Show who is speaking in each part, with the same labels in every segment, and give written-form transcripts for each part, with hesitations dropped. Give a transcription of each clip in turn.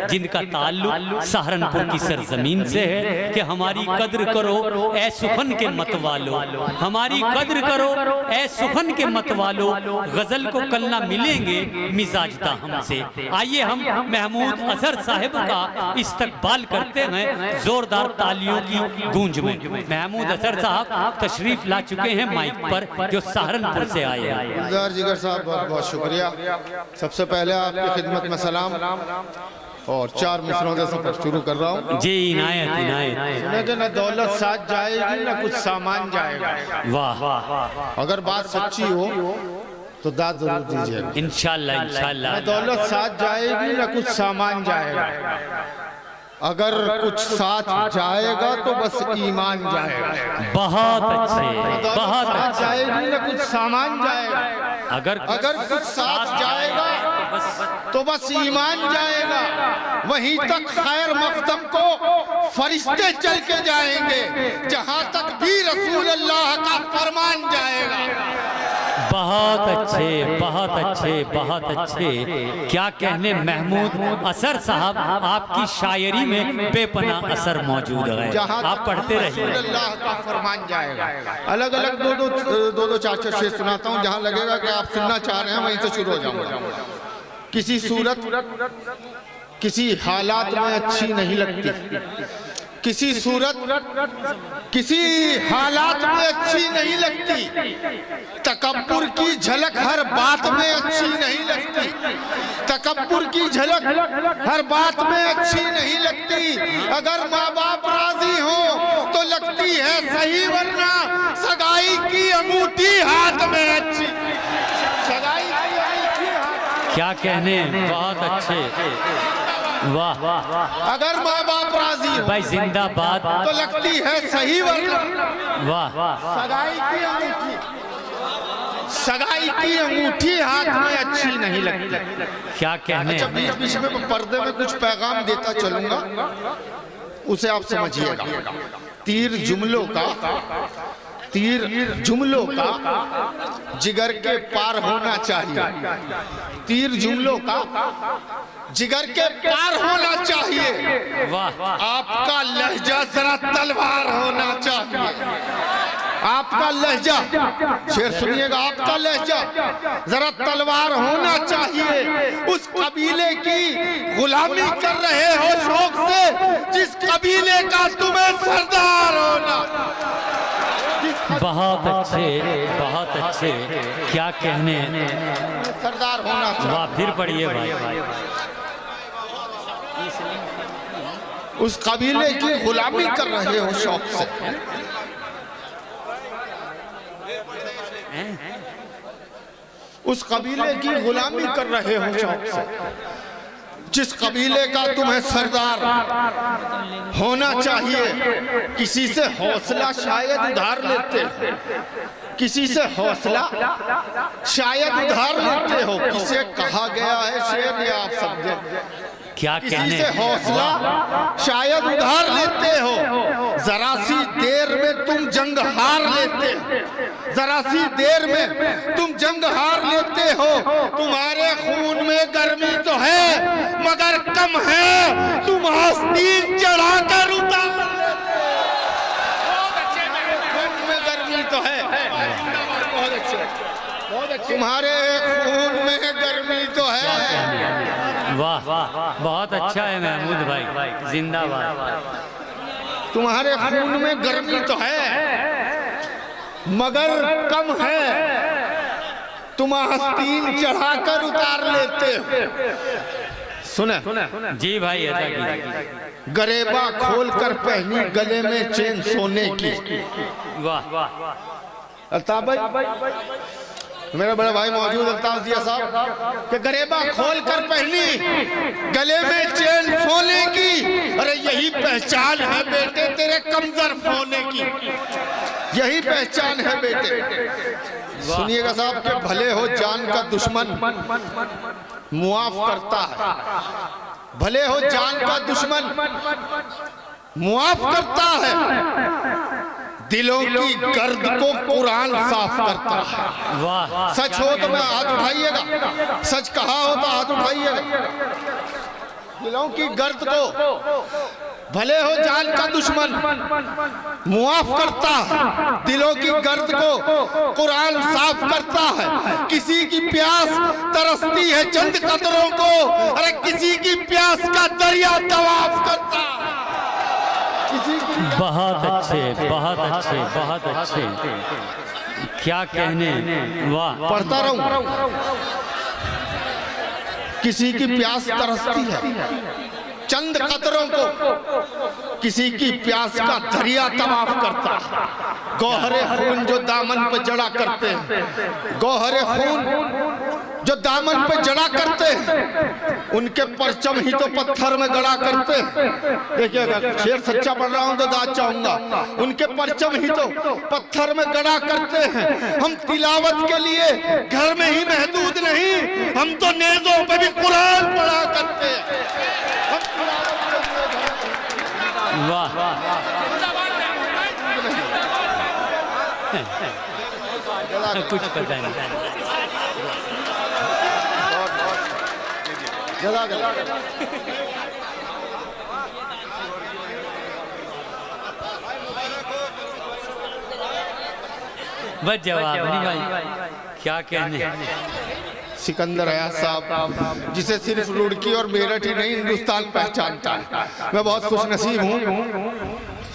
Speaker 1: जिनका ताल्लुक सहारनपुर की सरजमीन से है कि हमारी कद्र करो ए सुखन के मत वालो, हमारी कद्र करो ए सुखन के मत वालो, गजल को कल ना मिलेंगे मिजाजता हमसे। आइए हम महमूद अजहर साहिब का इस्तकबाल करते हैं जोरदार तालियों की गूंज में। महमूद अजहर साहब तशरीफ ला चुके हैं माइक पर, जो सहारनपुर से आए हैं।
Speaker 2: जिगर साहब बहुत बहुत शुक्रिया। सबसे पहले आपकी खिदमत में सलाम और 4 मिसरों से सफर शुरू कर रहा हूँ।
Speaker 1: जी इनायत इनायत।
Speaker 2: सुने कि न दौलत साथ जाएगी न कुछ सामान जाएगा।
Speaker 1: वाह,
Speaker 2: अगर बात सच्ची हो तो दाद जरूर दीजिएगा।
Speaker 1: इंशाल्लाह इंशाल्लाह।
Speaker 2: न दौलत साथ जाएगी न कुछ सामान जाएगा। अगर कुछ साथ जाएगा तो बस ईमान जाएगा।
Speaker 1: बहुत अच्छे, बहुत
Speaker 2: साथ
Speaker 1: अच्छे।
Speaker 2: जाएगी न कुछ सामान जाएगा।
Speaker 1: अगर
Speaker 2: कुछ साथ जाएगा तो बस ईमान जाएगा। वहीं तक खैर मकदम को फरिश्ते चल के जाएंगे, जहां तक भी रसूल अल्लाह का फरमान जाएगा।
Speaker 1: बहुत अच्छे, बहुत अच्छे, बहुत अच्छे। क्या कहने महमूद असर साहब, आपकी शायरी में बेपना असर मौजूद है। आप पढ़ते रहिए।
Speaker 2: अल्लाह का फरमान जाएगा। अलग अलग दो 4 शेर सुनाता हूँ, जहाँ लगेगा कि आप सुनना चाह रहे हैं वहीं से शुरू हो जाऊंगा। किसी सूरत किसी हालात में अच्छी नहीं लगती, किसी सूरत किसी हालात में अच्छी नहीं लगती, तकब्बुर की झलक हर बात में अच्छी नहीं लगती, तकब्बुर की झलक हर बात में अच्छी नहीं लगती। अगर माँ बाप राजी हो तो लगती है सही, वरना सगाई की अंगूठी हाथ में अच्छी। सगाई की अंगूठी हाथ।
Speaker 1: क्या कहने, बहुत अच्छे। वाह,
Speaker 2: अगर माँ बाप राजी हो
Speaker 1: भाई जिंदाबाद,
Speaker 2: तो लगती है सही, वरना
Speaker 1: वाह।
Speaker 2: सगाई की अंगूठी, सगाई की अंगूठी हाथ में अच्छी नहीं लगती।
Speaker 1: क्या कहने।
Speaker 2: अच्छा, बीच बीच में पर्दे में कुछ पैगाम देता चलूंगा, उसे आप समझिएगा। तीर जुमलों का जिगर के पार होना चाहिए। तीर जुमलों का जिगर के पार होना चाहिए।
Speaker 1: वाह,
Speaker 2: आपका लहजा जरा तलवार होना चाहिए। आपका लहजा, शेर सुनिएगा, आपका लहजा जरा तलवार होना चाहिए। उस कबीले की गुलामी कर रहे हो शौक से, जिस कबीले का तुम्हें सरदार होना।
Speaker 1: बहुत अच्छे, बहुत अच्छे। क्या कहने,
Speaker 2: सरदार होना चाहिए।
Speaker 1: वाह, फिर पढ़िए भाई।
Speaker 2: उस कबीले की गुलामी कर रहे हो शौक से, उस कबीले की गुलामी कर रहे हो शौक से, जिस कबीले का तुम्हें सरदार होना चाहिए। किसी से हौसला शायद उधार लेते हो, किसी से हौसला शायद उधार लेते हो। किसे कहा गया है शेर, ये आप समझे।
Speaker 1: क्या
Speaker 2: किसी
Speaker 1: कहने।
Speaker 2: से हौसला शायद उधार लेते हो, जरा सी देर में तुम जंग हार लेते हो, जरा सी देर में तुम जंग हार लेते हो। तुम्हारे खून में गर्मी तो है मगर कम है, तुम आस्तीन चढ़ाकर उतार। खून में गर्मी तो है, तुम्हारे खून में गर्मी तो है।
Speaker 1: वाह, बहुत अच्छा है महमूद भाई, जिंदाबाद।
Speaker 2: तुम्हारे खून में गर्मी तो है मगर कम है, तुम आस्तीन चढ़ाकर उतार लेते हो। सुने
Speaker 1: जी भाई, ऐसा कीजिए।
Speaker 2: गरेबा खोलकर पहनी गले में चेन सोने की।
Speaker 1: वाह,
Speaker 2: अल्ताफ भाई, मेरा बड़ा भाई मौजूद, अल्ताफ जिया साहब, कि गरेबा खोलकर पहनी गले में चेन सोने की। अरे यही पहचान है बेटे तेरे कमजोर होने की, यही पहचान है बेटे। सुनिएगा साहब, कि भले हो जान का दुश्मन मुआफ करता है, भले हो जान का दुश्मन मुआफ करता है, दिलों की गर्द को कुरान साफ करता है।
Speaker 1: वाह,
Speaker 2: सच हो तो मैं हाथ उठाइएगा, सच कहा हो तो हाथ उठाइएगा। दिलों की गर्द को भले हो जान का दुश्मन मुआफ करता है, दिलों की गर्द को कुरान साफ करता है। किसी की प्यास तरसती है चंद कदरों को, अरे किसी की प्यास का दरिया तवाफ करता है। किसी की
Speaker 1: बहुत अच्छे, बहुत अच्छे, बहुत अच्छे, क्या कहने, वाह।
Speaker 2: पढ़ता रहूं। किसी की प्यास तरसती है चंद कतरों को, किसी की प्यास का दरिया तवाफ करता है। गौहरे खून जो दामन पे जड़ा करते हैं, गौहरे खून जो दामन पे जड़ा करते हैं, उनके परचम ही तो पत्थर में गड़ा करते हैं। देखिएगा, शेर सच्चा पढ़ रहा हूं तो दाद चाहूंगा। उनके परचम ही तो पत्थर में गड़ा करते हैं। हम तिलावत के लिए घर में ही महदूद नहीं, हम तो नेज़ों पे भी कुरान पढ़ा करते हैं।
Speaker 1: वाह, कुछ पता नहीं। बस जवाब नहीं भाई, क्या कहने।
Speaker 2: सिकंदर अयाज साहब, जिसे सिर्फ रुड़की और मेरठ ही नहीं हिंदुस्तान पहचानता है। मैं बहुत खुश नसीब हूँ।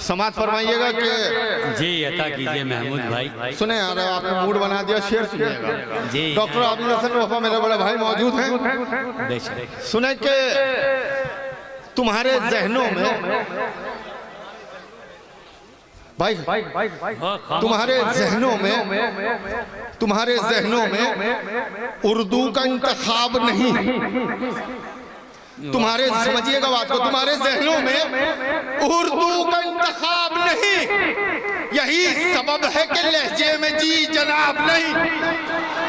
Speaker 2: समाज फरमाइएगा कि
Speaker 1: जी अता कीजिए महमूद भाई।
Speaker 2: सुने यार, आपने मूड बना दिया, शेर सुनिएगा।
Speaker 1: जी
Speaker 2: डॉक्टर आबिद हसन वफा मेरे बड़े भाई मौजूद हैं। सुने कि तुम्हारे जहनों में भाई, तुम्हारे जहनों में उर्दू का इंतखाब नहीं। तुम्हारे, समझिएगा बात को, तुम्हारे जहनों में उर्दू का इंतखाब नहीं। यही सबब है कि लहजे में जी जनाब नहीं।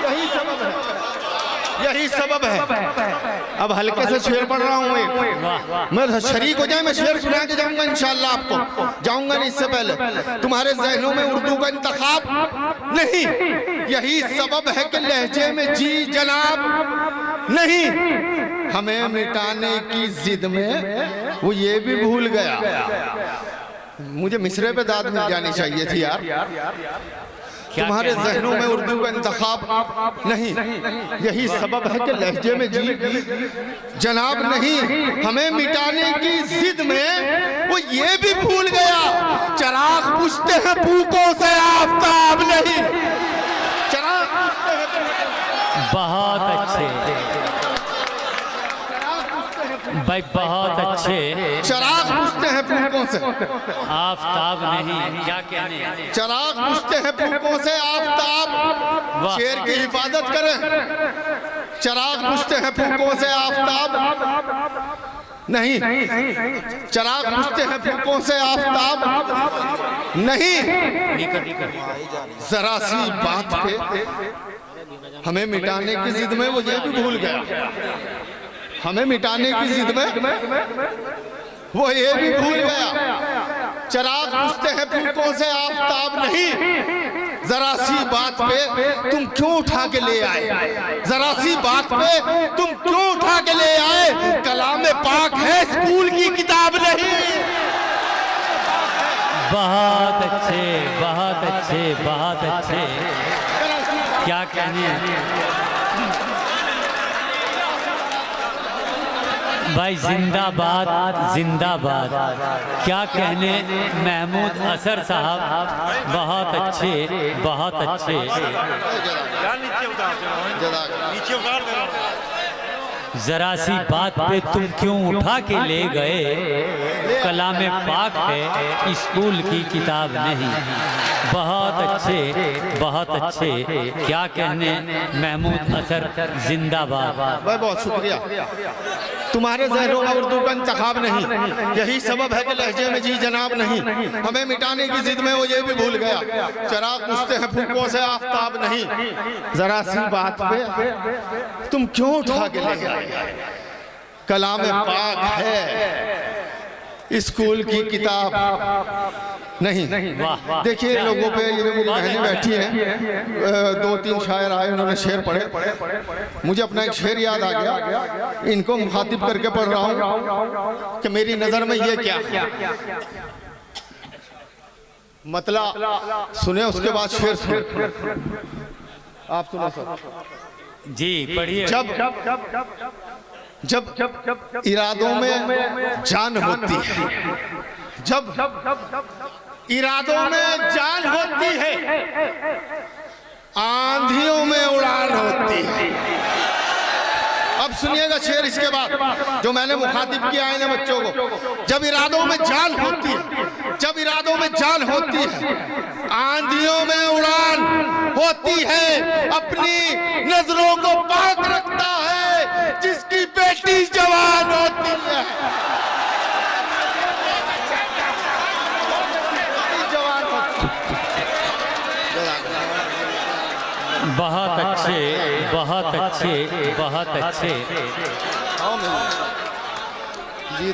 Speaker 2: यही सबब है, यही सबब है। अब हल्के से शेर पढ़ रहा हूँ, मैं शरीक हो जाए, मैं शेर सुना के जाऊंगा इंशाल्लाह। आपको जाऊंगा नहीं, इससे पहले तुम्हारे जहनों में उर्दू का इंतखाब नहीं। यही सबब है कि लहजे में जी जनाब नहीं। हमें मिटाने की जिद में वो ये भी भूल गया। मुझे मिसरे पे दाद मिल जानी चाहिए थी यार। तुम्हारे जहनों में उर्दू का इंतखाब नहीं। यही सबब है कि लहजे में जी जनाब नहीं। हमें मिटाने की जिद में वो ये भी भूल गया, चराग बुझते हैं फूकों से आफताब नहीं। चराग बुझते हैं।
Speaker 1: बहुत अच्छे भाई, बहुत अच्छे।
Speaker 2: चराग बुझते हैं फूकों से
Speaker 1: आफताब नहीं, क्या कहने।
Speaker 2: चराग बुझते हैं फूकों से आफताब। शेर की हिफाजत करें। चराग बुझते हैं फूकों से आफताब नहीं। चराग बुझते हैं फूकों से आफताब नहीं। जरा सी बात पे हमें मिटाने की जिद में वो ये भी भूल गया। हमें मिटाने की जिद में वो ये भी भूल गया। चराग बुझते हैं फूकों से आफताब नहीं। जरा सी बात पे तुम क्यों उठा के ले आए, जरा सी बात पे तुम क्यों उठा के ले आए। कलामे पाक है, स्कूल की किताब नहीं।
Speaker 1: बहुत अच्छे, बहुत अच्छे, बहुत अच्छे, क्या कहने भाई। जिंदाबाद, जिंदाबाद, क्या कहने महमूद असर साहब। बहुत अच्छे, बहुत अच्छे। जरा सी बात पे तुम क्यों उठा के ले गए। कलामे पाक है, स्कूल की किताब नहीं। बहुत अच्छे, बहुत अच्छे, क्या कहने महमूद असर। जिंदाबाद।
Speaker 2: भाई बहुत शुक्रिया। तुम्हारे जहनों में उर्दू का इंतखाब नहीं। यही सबब है कि लहजे में जी जनाब नहीं। हमें मिटाने की जिद में वो ये भी भूल गया। चराग बुझते हैं फूकों से आफताब नहीं। जरा सी बात पे तुम क्यों उठा के ले गए। कलाम पाक है, स्कूल की किताब नहीं।
Speaker 1: वाह
Speaker 2: देखिए लोगों पे, ये मेरी बहनें बैठी हैं, 2-3 शायर आए, उन्होंने शेर पढ़े, मुझे अपना एक शेर याद आ गया, इनको मुखातिब करके पढ़ रहा हूँ कि मेरी नजर में ये क्या मतलब सुने, उसके बाद शेर सुने। आप सुनो सर
Speaker 1: जी, पढ़िए।
Speaker 2: जब इरादों में जान होती है, जब इरादों में जान होती है, आंधियों में उड़ान होती है। अब सुनिएगा शेर इसके बाद जो मैंने मुखातिब किया है ना बच्चों को। जब इरादों में जान होती है, जब इरादों में जान होती है, आंधियों में उड़ान होती है, अपनी नजरों को पाक रखता है जिसकी बेटी जवान होती है।
Speaker 1: बहुत अच्छे, बहुत अच्छे, बहुत अच्छे।
Speaker 2: जी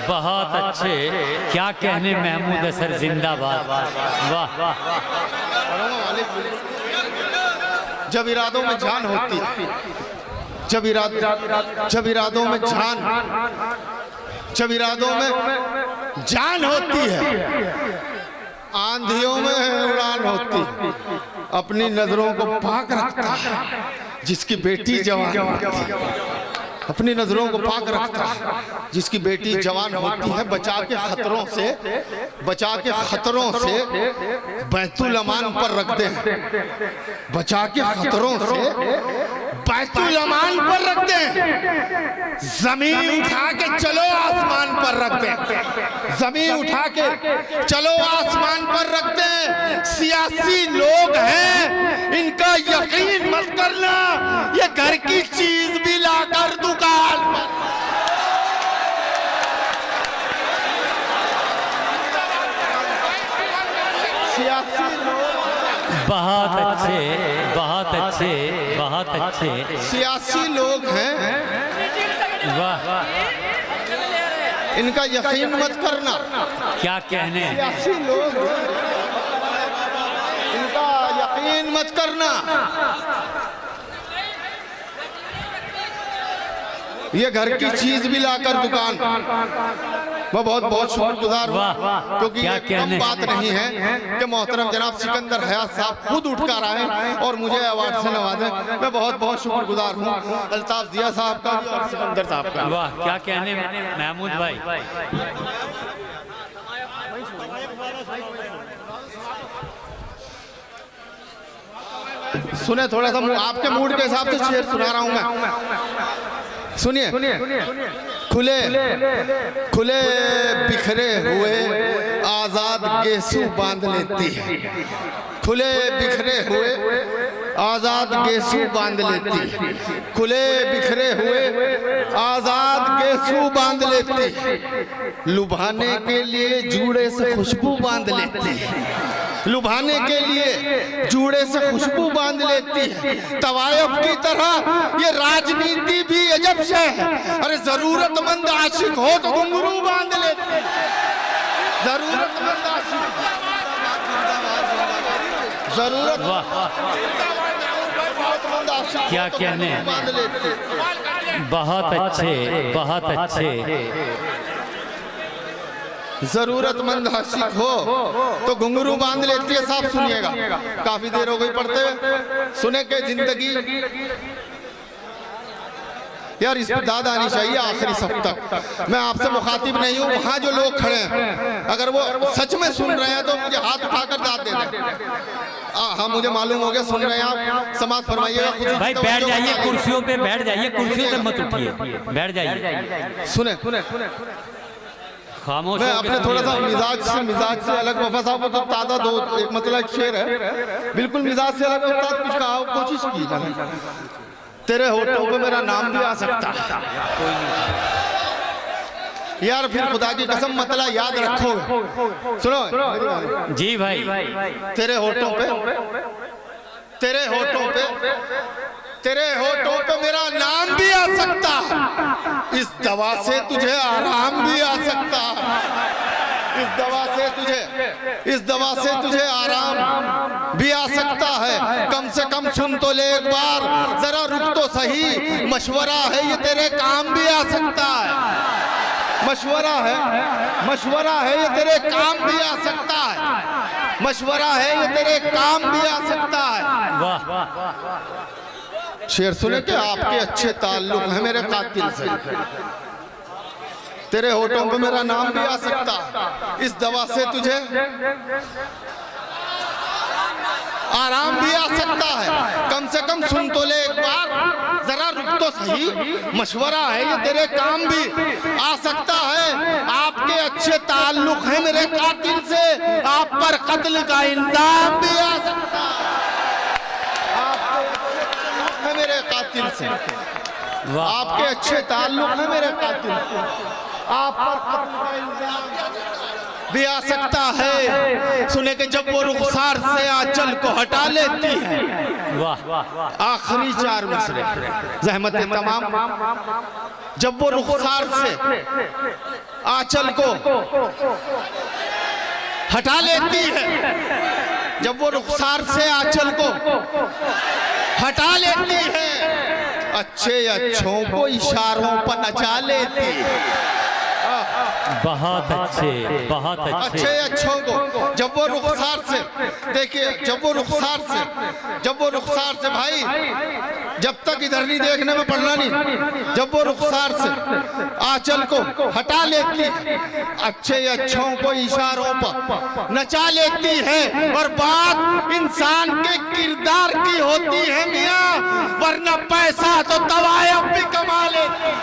Speaker 1: बहुत अच्छे, क्या कहने महमूद असर जिंदाबाद। वाह।
Speaker 2: जब इरादों में जान होती है, जब इरादों में जान होती है, आंधियों में उड़ान होती है, अपनी नजरों को पाक रखता है जिसकी बेटी जवान होती है, अपनी नजरों को पाक रखता है जिसकी बेटी जवान होती है। बचा के खतरों से बैतुल अमान पर रख दे, बचा के खतरों से बैतुल अमान पर रख दे, जमीन उठा के चलो आसमान पर रख दे, जमीन उठा के चलो आसमान पर रख दे। सियासी लोग हैं, इनका यकीन मत करना, ये घर की चीज भी लाकर दुकान पर। सियासी लोग
Speaker 1: बहुत अच्छे, बहुत अच्छे, बहुत अच्छे।
Speaker 2: सियासी लोग हैं,
Speaker 1: वाह।
Speaker 2: इनका यकीन मत करना,
Speaker 1: क्या कहने।
Speaker 2: सियासी लोग इनका यकीन मत करना। ये घर की चीज भी लाकर दुकान। मैं बहुत बहुत शुक्रगुजार हूँ, क्योंकि ये कम बात नहीं है कि मोहतरम जनाब सिकंदर हयात साहब खुद उठकर आए और मुझे अवार्ड से नवाजे। मैं बहुत बहुत शुक्रगुजार हूँ अल्ताफ जिया साहब का और सिकंदर साहब का।
Speaker 1: वाह, क्या कहने महमूद भाई।
Speaker 2: सुने, थोड़ा सा आपके मूड के हिसाब से शेर सुना रहा हूँ मैं, सुनिए। खुले बिखरे हुए आजाद गेसू बांध लेती है, खुले बिखरे हुए आजाद गेसू बांध लेती है, खुले बिखरे हुए आजाद गेसू बांध लेती है, लुभाने के लिए जूड़े से खुशबू बांध लेती है, लुभाने के लिए जूड़े से खुशबू बांध लेती है। तवायफ की तरह ये राजनीति भी अजब से है। अरे जरूरतमंद आशिक हो तो घुंघरू बांध लेती है, जरूरतमंद आशिक, जरूरतमंद आशिक
Speaker 1: क्या कहने।
Speaker 2: बांध लेती है।
Speaker 1: बहुत अच्छे, बहुत अच्छे।
Speaker 2: जरूरतमंद आशिक हो तो घुंघरू बांध लेती है। साहब सुनिएगा, काफी देर हो गई पढ़ते हुए, सुने के जिंदगी यार इस पर दाद आनी चाहिए आखिरी सब तक। मैं आपसे मुखातिब नहीं हूँ, वहाँ जो लोग खड़े हैं अगर वो सच में सुन रहे हैं तो मुझे हाथ उठाकर दाद दे दें। हाँ, मुझे मालूम हो गया सुन रहे हैं आप, समाज फरमाइएगा।
Speaker 1: भाई बैठ जाइए, कुर्सियों पे बैठ जाइए, कुर्सियों से मत उठिए, बैठ जाइए।
Speaker 2: सुने,
Speaker 1: खामोश।
Speaker 2: मैं अपने थोड़ा सा मिजाज से अलग, वफा साहब को तो ताज़ा दो एक मतलब एक शेर है, बिल्कुल मिजाज से अलग उस्ताद कुछ कहा, कोशिश की। तेरे होठों पे मेरा नाम भी आ सकता है यार, फिर खुदा की कसम मतलब याद रखो। सुनो
Speaker 1: जी भाई।
Speaker 2: तेरे होठों पे तेरे होठों पे मेरा नाम भी आ सकता है, इस दवा से तुझे आराम भी आ सकता है, इस दवा से तुझे आराम भी आ सकता है। कम से कम सुन तो ले एक बार, जरा रुक तो सही, मशवरा है ये तेरे काम भी आ सकता है, मशवरा है ये तेरे काम भी आ सकता है, मशवरा है ये तेरे काम भी आ सकता है।
Speaker 1: वाह
Speaker 2: शेर सुने कि आपके अच्छे ताल्लुक हैं मेरे कातिल से, तेरे होठों पे मेरा नाम भी आ सकता, इस दवा से तुझे आराम भी आ सकता है। कम से कम सुन तो ले एक बार, जरा रुक तो सही, मशवरा है ये तेरे काम भी आ सकता है। आपके अच्छे ताल्लुक हैं मेरे कातिल से, आप पर कत्ल का इल्जाम भी आ सकता है, आपके मेरे कातिल से, आपके अच्छे ताल्लुक हैं मेरे कातिल से, आप पर कत्ल का इल्जाम भी आ सकता है। सुने कि जब वो रुखसार से आंचल को हटा लेती है,
Speaker 1: वाह
Speaker 2: आखिरी 4 मिसरे ज़हमत तमाम, जब वो रुखसार से आंचल को हटा लेती है, जब वो रुखसार से आंचल को हटा लेती है, अच्छे अच्छों को इशारों पर नचा लेती है,
Speaker 1: बहुत अच्छे
Speaker 2: अच्छों को। जब वो रुखसार से, देखिए जब वो रुखसार से भाई, जब तक इधर नहीं देखने में पड़ना नहीं, जब वो रुखसार से आंचल को हटा लेती है, अच्छे अच्छों को इशारों पर नचा लेती है, और बात इंसान के किरदार की होती है मियां, वरना पैसा तो तवायफ भी कमा लेती है।